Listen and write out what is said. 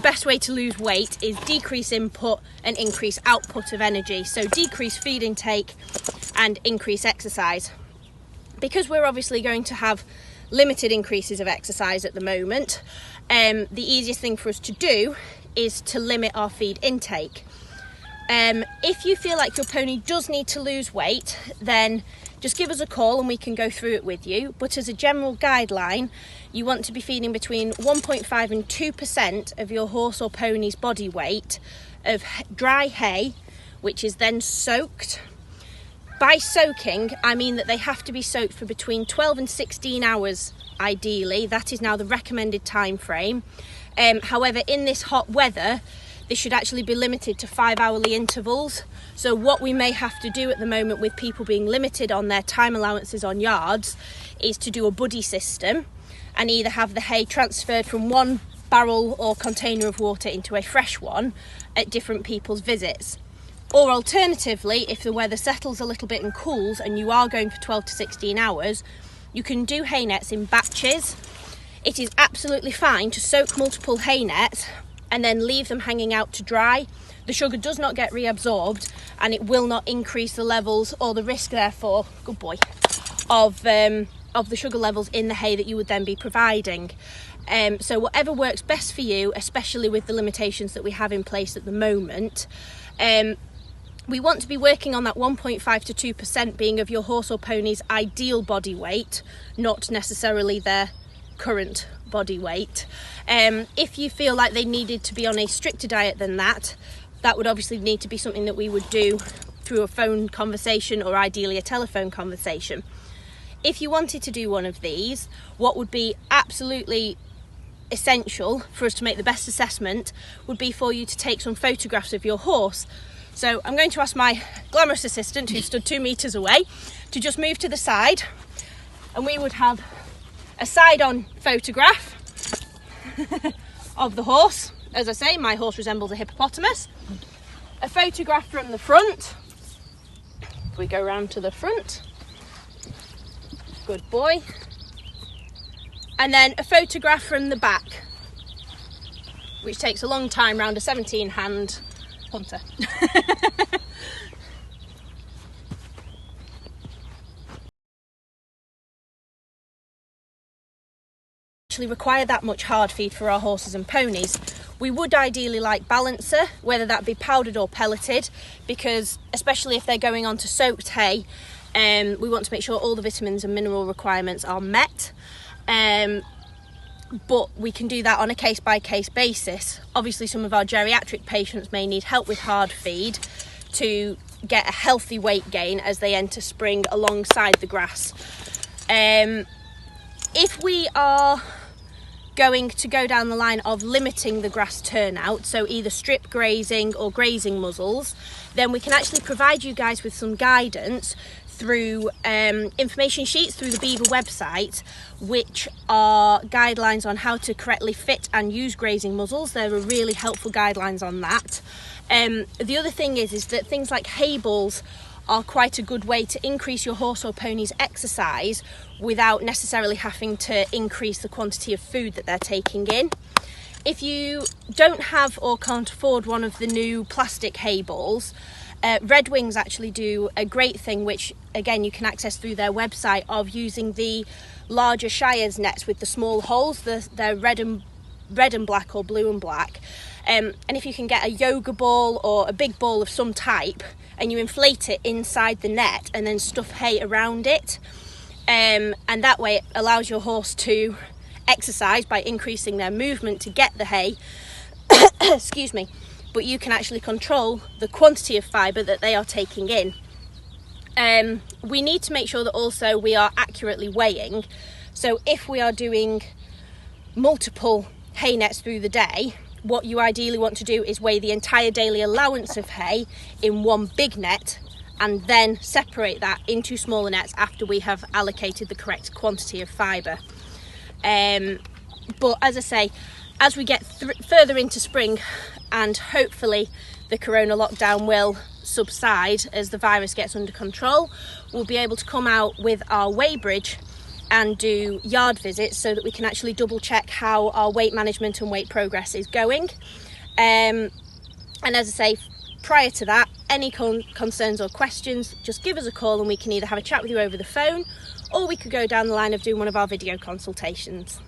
best way to lose weight is decrease input and increase output of energy. So decrease feed intake and increase exercise. Because we're obviously going to have limited increases of exercise at the moment, the easiest thing for us to do is to limit our feed intake. If you feel like your pony does need to lose weight, then just give us a call and we can go through it with you. But as a general guideline, you want to be feeding between 1.5 and 2% of your horse or pony's body weight of dry hay, which is then soaked. By soaking, I mean that they have to be soaked for between 12 and 16 hours, ideally. That is now the recommended time frame. However, in this hot weather, this should actually be limited to 5-hourly intervals. So what we may have to do at the moment with people being limited on their time allowances on yards is to do a buddy system and either have the hay transferred from one barrel or container of water into a fresh one at different people's visits. Or alternatively, if the weather settles a little bit and cools and you are going for 12 to 16 hours, you can do hay nets in batches. It is absolutely fine to soak multiple hay nets and then leave them hanging out to dry. The sugar does not get reabsorbed and it will not increase the levels or the risk therefore, good boy, of the sugar levels in the hay that you would then be providing. So whatever works best for you, especially with the limitations that we have in place at the moment. We want to be working on that 1.5 to 2% being of your horse or pony's ideal body weight, not necessarily their current body weight. If you feel like they needed to be on a stricter diet than that, that would obviously need to be something that we would do through a phone conversation or ideally a telephone conversation. If you wanted to do one of these, what would be absolutely essential for us to make the best assessment would be for you to take some photographs of your horse. So I'm going to ask my glamorous assistant, who stood 2 meters away, to just move to the side, and we would have a side-on photograph of the horse. As I say, my horse resembles a hippopotamus. A photograph from the front. If we go round to the front. Good boy. And then a photograph from the back, which takes a long time round a 17-hand punter. Require that much hard feed for our horses and ponies. We would ideally like balancer, whether that be powdered or pelleted, because especially if they're going on to soaked hay, we want to make sure all the vitamins and mineral requirements are met. But we can do that on a case-by-case basis. Obviously, some of our geriatric patients may need help with hard feed to get a healthy weight gain as they enter spring alongside the grass. If we are going to go down the line of limiting the grass turnout, so either strip grazing or grazing muzzles, then we can actually provide you guys with some guidance through information sheets through the Beaver website, which are guidelines on how to correctly fit and use grazing muzzles. There are really helpful guidelines on that. The other thing is that things like hay balls are quite a good way to increase your horse or pony's exercise without necessarily having to increase the quantity of food that they're taking in. If you don't have or can't afford one of the new plastic hay balls, Red Wings actually do a great thing, which again you can access through their website, of using the larger Shires nets with the small holes. They're red and black or blue and black. And if you can get a yoga ball or a big ball of some type and you inflate it inside the net and then stuff hay around it, and that way it allows your horse to exercise by increasing their movement to get the hay, excuse me, but you can actually control the quantity of fibre that they are taking in. We need to make sure that also we are accurately weighing. So if we are doing multiple hay nets through the day, what you ideally want to do is weigh the entire daily allowance of hay in one big net and then separate that into smaller nets after we have allocated the correct quantity of fibre. But as I say, as we get further into spring, and hopefully the corona lockdown will subside as the virus gets under control, we'll be able to come out with our weighbridge and do yard visits so that we can actually double check how our weight management and weight progress is going. And as I say, prior to that, any concerns or questions, just give us a call and we can either have a chat with you over the phone, or we could go down the line of doing one of our video consultations.